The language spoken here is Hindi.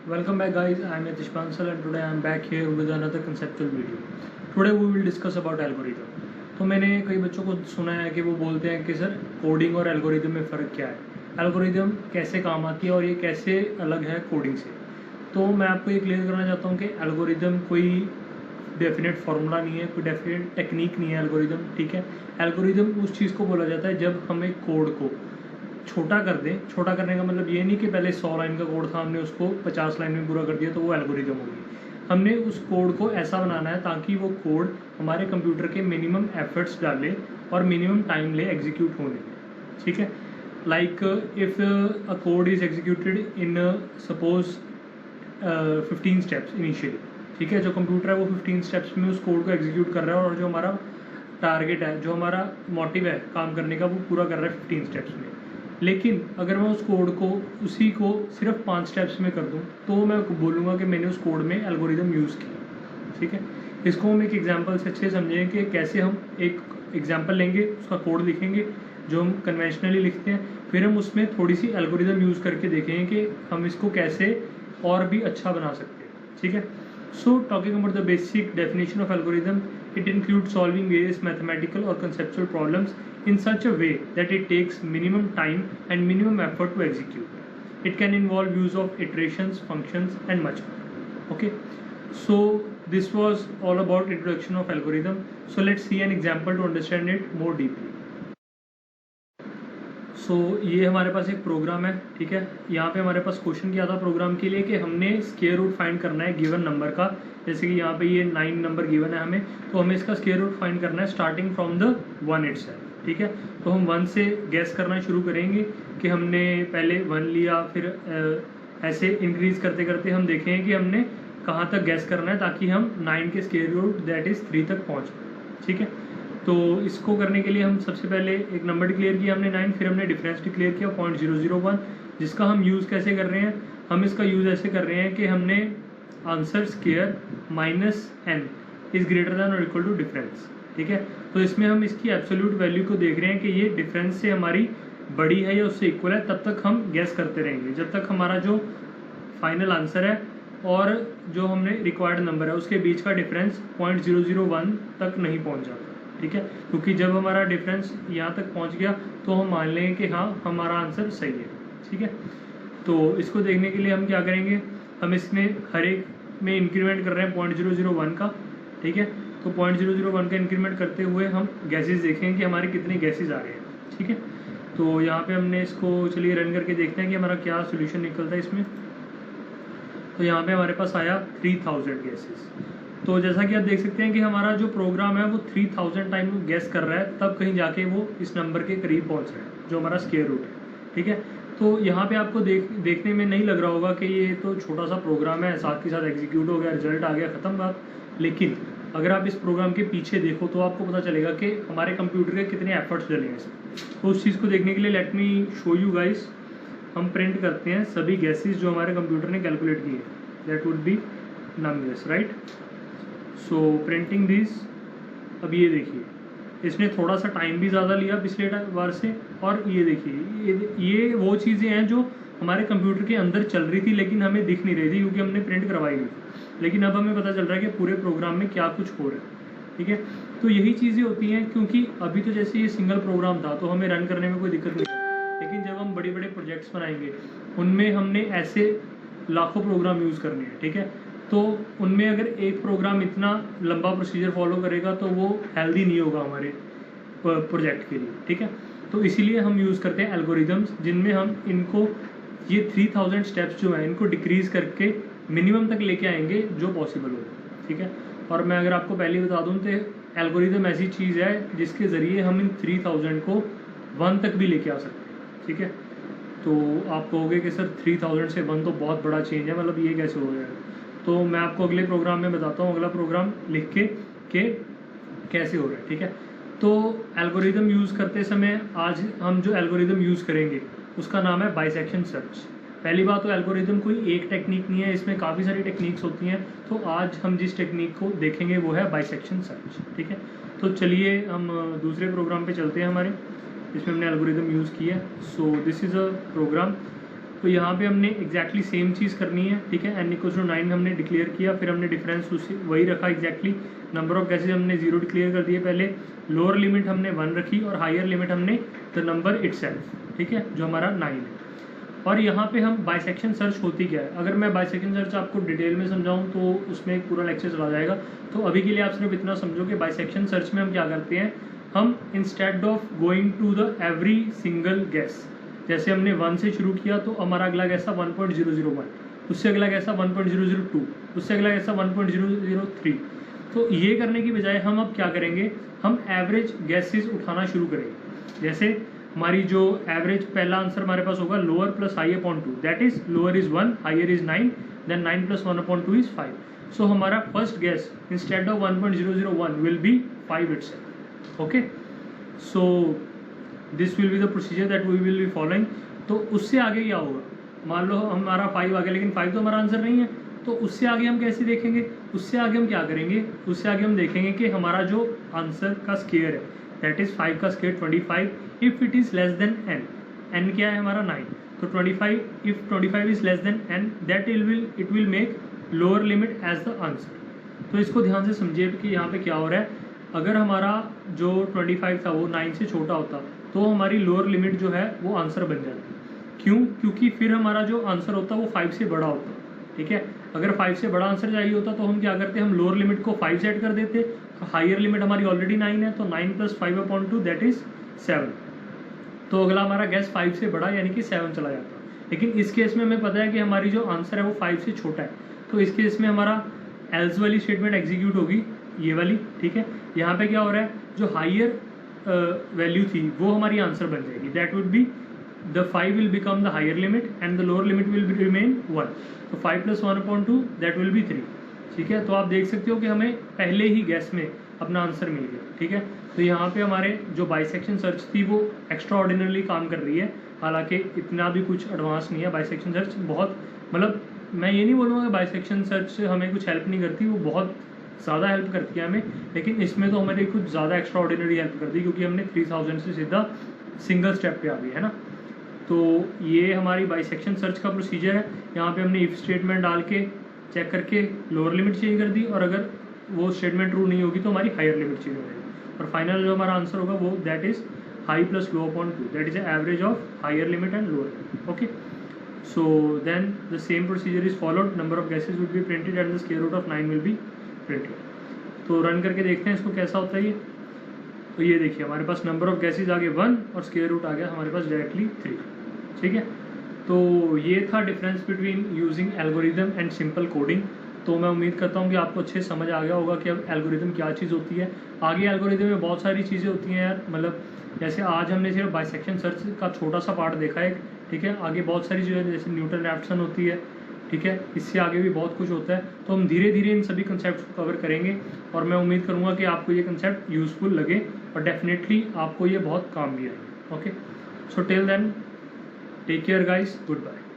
Welcome back guys, I am Yatish Bansal and today I am back here with another conceptual video. Today we will discuss about algorithm. तो मैंने कई बच्चों को सुना है कि वो बोलते हैं कि सर कोडिंग और एल्गोरिदम में फ़र्क क्या है, एल्गोरिदम कैसे काम आती है और ये कैसे अलग है कोडिंग से। तो मैं आपको ये क्लियर करना चाहता हूँ कि एल्गोरिदम कोई डेफिनेट फार्मूला नहीं है, कोई डेफिनेट टेक्निक नहीं है एल्गोरिदम, ठीक है। एल्गोरिदम उस चीज़ को बोला जाता है जब हम एक कोड को छोटा कर दें। छोटा करने का मतलब ये नहीं कि पहले 100 लाइन का कोड था, हमने उसको 50 लाइन में पूरा कर दिया तो वो एल्गोरिदम होगी। हमने उस कोड को ऐसा बनाना है ताकि वो कोड हमारे कंप्यूटर के मिनिमम एफर्ट्स डाले और मिनिमम टाइम ले एग्जीक्यूट होने में, ठीक है। Like if a code is executed in suppose 15 steps initially, ठीक है। जो कंप्यूटर है वो 15 स्टेप्स में उस कोड को एग्जीक्यूट कर रहा है और जो हमारा टारगेट है, जो हमारा मोटिव है काम करने का, वो पूरा कर रहा है 15 स्टेप्स में। लेकिन अगर मैं उस कोड को उसी को सिर्फ 5 स्टेप्स में कर दूं तो मैं बोलूँगा कि मैंने उस कोड में एल्गोरिदम यूज़ किया, ठीक है। इसको हम एक एग्जांपल से अच्छे समझेंगे कि कैसे हम एक एग्जांपल लेंगे, उसका कोड लिखेंगे जो हम कन्वेंशनली लिखते हैं, फिर हम उसमें थोड़ी सी एल्गोरिदम यूज़ करके देखेंगे कि हम इसको कैसे और भी अच्छा बना सकते हैं, ठीक है। So talking about the basic definition of algorithm, it includes solving various mathematical or conceptual problems in such a way that it takes minimum time and minimum effort to execute. It can involve use of iterations, functions and much more. Okay, so this was all about introduction of algorithm. So let's see an example to understand it more deeply. ये हमारे पास एक प्रोग्राम है, ठीक है। यहाँ पे हमारे पास क्वेश्चन किया था प्रोग्राम के लिए कि हमने स्क्वायर रूट फाइंड करना है गिवन नंबर का। जैसे कि यहाँ पे ये 9 नंबर गिवन है हमें, तो हमें इसका स्क्वायर रूट फाइंड करना है स्टार्टिंग फ्रॉम द 1 इटसेल्फ, ठीक है। तो हम 1 से गैस करना शुरू करेंगे कि हमने पहले 1 लिया, फिर ऐसे इंक्रीज करते करते हम देखेंगे कि हमने कहाँ तक गैस करना है ताकि हम 9 के स्क्वायर रूट दैट इज़ 3 तक पहुँच, ठीक है। तो इसको करने के लिए हम सबसे पहले एक नंबर डिक्लेयर किया हमने 9, फिर हमने डिफरेंस डिक्लेयर किया 0.001, जिसका हम यूज़ कैसे कर रहे हैं, हम इसका यूज़ ऐसे कर रहे हैं कि हमने answer square minus N is greater than और इक्वल टू डिफरेंस, ठीक है। तो इसमें हम इसकी एब्सोल्यूट वैल्यू को देख रहे हैं कि ये डिफरेंस से हमारी बड़ी है या उससे इक्वल है, तब तक हम गैस करते रहेंगे जब तक हमारा जो फाइनल आंसर है और जो हमने रिक्वायर्ड नंबर है उसके बीच का डिफरेंस 0.001 तक नहीं पहुँच जाता, ठीक है। क्योंकि जब हमारा डिफरेंस यहाँ तक पहुँच गया तो हम मान लेंगे कि हाँ हमारा आंसर सही है, ठीक है। तो इसको देखने के लिए हम क्या करेंगे, हम इसमें हर एक में इंक्रीमेंट कर रहे हैं 0.001 का, ठीक है। तो 0.001 का इंक्रीमेंट करते हुए हम गैसेस देखेंगे कि हमारे कितने गैसेस आ रहे हैं, ठीक है। तो यहाँ पे हमने इसको चलिए रन करके देखते हैं कि हमारा क्या सोल्यूशन निकलता है इसमें। तो यहाँ पे हमारे पास आया 3000 गैसेस। तो जैसा कि आप देख सकते हैं कि हमारा जो प्रोग्राम है वो 3000 टाइम गैस कर रहा है, तब कहीं जाके वो इस नंबर के करीब पहुंच रहा है जो हमारा स्क्वायर रूट है, ठीक है। तो यहाँ पे आपको देखने में नहीं लग रहा होगा कि ये तो छोटा सा प्रोग्राम है, साथ के साथ एग्जीक्यूट हो गया, रिजल्ट आ गया, ख़त्म बात। लेकिन अगर आप इस प्रोग्राम के पीछे देखो तो आपको पता चलेगा कि हमारे कंप्यूटर के कितने एफर्ट्स डले हैं इसमें। तो उस चीज़ को देखने के लिए let me show you guys. हम प्रिंट करते हैं सभी गैसेस जो हमारे कंप्यूटर ने कैलकुलेट किए, that would be num guess, right. So printing this. अब ये देखिए इसने थोड़ा सा टाइम भी ज़्यादा लिया पिछले बार से, और ये देखिए ये वो चीज़ें हैं जो हमारे कंप्यूटर के अंदर चल रही थी लेकिन हमें दिख नहीं रही थी क्योंकि हमने प्रिंट करवाई हुई थी। लेकिन अब हमें पता चल रहा है कि पूरे प्रोग्राम में क्या कुछ हो रहा है, ठीक है। तो यही चीज़ें होती हैं, क्योंकि अभी तो जैसे ये सिंगल प्रोग्राम था तो हमें रन करने में कोई दिक्कत नहीं है, लेकिन जब हम बड़े बड़े प्रोजेक्ट्स बनाएंगे उनमें हमने ऐसे लाखों प्रोग्राम यूज़ करने हैं, ठीक है। तो उनमें अगर एक प्रोग्राम इतना लंबा प्रोसीजर फॉलो करेगा तो वो हेल्दी नहीं होगा हमारे प्रोजेक्ट के लिए, ठीक है। तो इसीलिए हम यूज़ करते हैं एल्गोरिदम्स, जिनमें हम इनको ये 3000 स्टेप्स जो हैं इनको डिक्रीज़ करके मिनिमम तक लेके आएंगे जो पॉसिबल हो, ठीक है। और मैं अगर आपको पहले बता दूं तो एल्गोरिदम ऐसी चीज़ है जिसके ज़रिए हम इन 3000 को 1 तक भी लेके आ सकते हैं, ठीक है। तो आप कहोगे कि सर 3000 से 1 तो बहुत बड़ा चेंज है, मतलब ये कैसे हो जाएगा। तो मैं आपको अगले प्रोग्राम में बताता हूँ, अगला प्रोग्राम लिख के कैसे हो रहा है, ठीक है। तो एल्गोरिदम यूज़ करते समय आज हम जो एल्गोरिदम यूज़ करेंगे उसका नाम है बाइसेक्शन सर्च। पहली बात तो एल्गोरिदम कोई एक टेक्निक नहीं है, इसमें काफ़ी सारी टेक्निक्स होती हैं। तो आज हम जिस टेक्निक को देखेंगे वो है बाइसेक्शन सर्च, ठीक है। तो चलिए हम दूसरे प्रोग्राम पे चलते हैं हमारे, इसमें हमने एल्गोरिदम यूज़ किया है। So this is a program तो यहाँ पे हमने एग्जैक्टली सेम चीज़ करनी है, ठीक है। n = 9 हमने डिक्लेयर किया, फिर हमने डिफरेंस उसी वही रखा एग्जैक्टली। नंबर ऑफ गैसेज हमने 0 डिक्लेयर कर दिए पहले, लोअर लिमिट हमने 1 रखी और हायर लिमिट हमने द नंबर इटसेल्फ, ठीक है, जो हमारा 9 है। और यहाँ पे हम बाइसेक्शन सर्च होती क्या है, अगर मैं बाइसेक्शन सर्च आपको डिटेल में समझाऊँ तो उसमें एक पूरा लेक्चर चला जाएगा। तो अभी के लिए आप सिर्फ इतना समझो कि बाइसेक्शन सर्च में हम क्या करते हैं, हम instead of going to the every single guess, जैसे हमने 1 से शुरू किया तो हमारा अगला गैस था 1.001, उससे अगला गैस था 1.002, उससे अगला गैस था 1.003। तो ये करने की बजाय हम अब क्या करेंगे, हम एवरेज गैसेस उठाना शुरू करेंगे। जैसे हमारी जो एवरेज पहला आंसर हमारे पास होगा lower plus high upon 2, that is lower is 1, higher is 9, then 9 + 1 upon 2 is 5। So हमारा first guess instead of 1.001 will be 5 itself. Okay, so this will be the procedure that we will be following. तो उससे आगे क्या होगा, मान लो हमारा 5 आ गया, लेकिन 5 तो हमारा आंसर नहीं है, तो उससे आगे हम कैसे देखेंगे, उससे आगे हम क्या करेंगे, उससे आगे हम देखेंगे कि हमारा जो आंसर का स्केयर है दैट इज 5 का square 25, if it is less than n, n क्या है हमारा 9, तो 25, if 25 is less than n that it will make lower limit as the answer. तो इसको ध्यान से समझिए कि यहाँ पे क्या हो रहा है, अगर हमारा जो 25 था वो 9 से छोटा होता तो हमारी लोअर लिमिट जो है वो आंसर बन जाती। क्यों, क्योंकि फिर हमारा जो आंसर होता वो 5 से बड़ा होता, ठीक है। अगर 5 से बड़ा आंसर चाहिए होता तो हम क्या करते, हम लोअर लिमिट को 5 सेट कर देते, हायर लिमिट हमारी ऑलरेडी 9 है, तो 9 + 5 अपॉन 2 दैट इज 7। तो अगला हमारा गैस 5 से बड़ा यानी कि 7 चला जाता। लेकिन इस केस में हमें पता है कि हमारी जो आंसर है वो 5 से छोटा है, तो इस केस में हमारा एल्स वाली स्टेटमेंट एग्जीक्यूट होगी, ये वाली, ठीक है। यहाँ पे क्या हो रहा है, जो हायर वैल्यू थी वो हमारी आंसर बन जाएगी, that would be the 5 will become the higher limit and the lower limit will remain 1। तो 5 + 1 अपॉन 2 दैट विल बी 3, ठीक है। तो आप देख सकते हो कि हमें पहले ही गैस में अपना आंसर मिल गया, ठीक है। तो यहाँ पे हमारे जो बाइसेक्शन सर्च थी वो एक्स्ट्रा ऑर्डिनरी काम कर रही है, हालांकि इतना भी कुछ एडवांस नहीं है। बाइसेक्शन सर्च बहुत, मतलब मैं ये नहीं बोलूँगा कि बाइसेक्शन सर्च हमें कुछ हेल्प नहीं करती, वो बहुत ज़्यादा हेल्प करती है हमें, लेकिन इसमें तो हमारे कुछ ज़्यादा एक्स्ट्रा ऑर्डिनरी हेल्प करती है क्योंकि हमने 3000 से सीधा सिंगल स्टेप पे आ गए, है ना। तो ये हमारी बाइसेक्शन सर्च का प्रोसीजर है। यहाँ पे हमने इफ स्टेटमेंट डाल के चेक करके लोअर लिमिट चेंज कर दी, और अगर वो स्टेटमेंट ट्रू नहीं होगी तो हमारी हायर लिमिट चेंज हो जाएगी, और फाइनल जो हमारा आंसर होगा वो that is high + low upon 2, that is average of higher limit and lower limit. Okay, so then the same procedure is followed, number of guesses will be printed and the square root of 9 will be printed. तो रन करके देखते हैं इसको कैसा होता है ये। तो ये देखिए हमारे पास नंबर ऑफ गैसेज आ गए 1 और स्क्वायर रूट आ गया हमारे पास डायरेक्टली 3, ठीक है। तो ये था difference between using algorithm and simple coding. तो मैं उम्मीद करता हूँ कि आपको अच्छे समझ आ गया होगा कि अब एल्गोरिदम क्या चीज़ होती है। आगे एल्गोरिदम में बहुत सारी चीज़ें होती हैं यार, मतलब जैसे आज हमने सिर्फ बाइसेक्शन सर्च का छोटा सा पार्ट देखा है, ठीक है। आगे बहुत सारी चीज़ें जैसे न्यूटन रैप्सन होती है, ठीक है, इससे आगे भी बहुत कुछ होता है। तो हम धीरे धीरे इन सभी कंसेप्ट को कवर करेंगे, और मैं उम्मीद करूँगा कि आपको ये कंसेप्ट यूज़फुल लगे और डेफिनेटली आपको ये बहुत काम भी आएंगे। Okay, so till then take care guys, good bye.